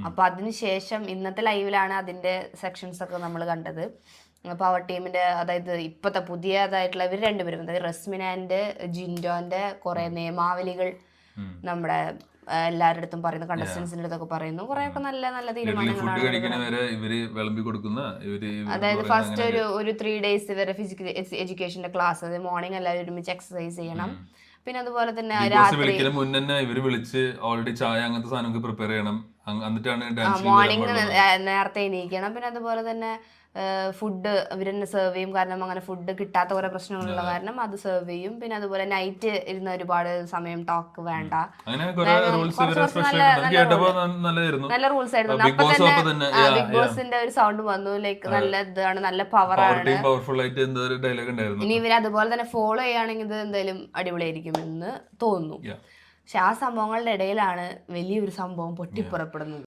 അപ്പൊ അതിനുശേഷം ഇന്നത്തെ ലൈവിലാണ് അതിന്റെ സെക്ഷൻസ് ഒക്കെ നമ്മൾ കണ്ടത്. പവർ ടീമിന്റെ, അതായത് ഇപ്പത്തെ പുതിയതായിട്ടുള്ള ഇവർ രണ്ടുപേരും, അതായത് റസ്മിൻ ആൻഡ് ജിൻഡോന്റെ കുറെ നിയമാവലികൾ നമ്മുടെ എല്ലാവരുടെ അടുത്തും പറയുന്നു, കണ്ടസ്റ്റൻസിന്റെ അടുത്തൊക്കെ പറയുന്നു. കുറെ ഒക്കെ നല്ല നല്ല തീരുമാനങ്ങളാണ്. അതായത് ഫസ്റ്റ് ഒരു 3 days വരെ ഫിസിക്കൽ എഡ്യൂക്കേഷന്റെ ക്ലാസ്, അത് മോർണിംഗ് എല്ലാവരും ഒരുമിച്ച് എക്സസൈസ് ചെയ്യണം. പിന്നെ അതുപോലെ തന്നെ രാത്രി മോർണിംഗ് നേരത്തെ എണീക്കണം. പിന്നെ അതുപോലെ തന്നെ ഫുഡ് ഇവർ തന്നെ സെർവ് ചെയ്യും. കാരണം അങ്ങനെ ഫുഡ് കിട്ടാത്ത കുറെ പ്രശ്നങ്ങളുള്ള കാരണം അത് സെർവ് ചെയ്യും. പിന്നെ അതുപോലെ നൈറ്റ് ഇരുന്ന് ഒരുപാട് സമയം ടോക്ക് വേണ്ട. നല്ല റൂൾസ് ആയിരുന്നു. അപ്പൊ തന്നെ ബിഗ് ബോസിന്റെ ഒരു സൗണ്ട് വന്നു, ലൈക്ക് നല്ല ഇതാണ്, നല്ല പവറാണ്. ഇനി ഇവർ അതുപോലെ തന്നെ ഫോളോ ചെയ്യുകയാണെങ്കിൽ ഇത് എന്തായാലും അടിപൊളിയായിരിക്കും എന്ന് തോന്നുന്നു. പക്ഷെ ആ സംഭവങ്ങളുടെ ഇടയിലാണ് വലിയൊരു സംഭവം പൊട്ടിപ്പുറപ്പെടുന്നത്.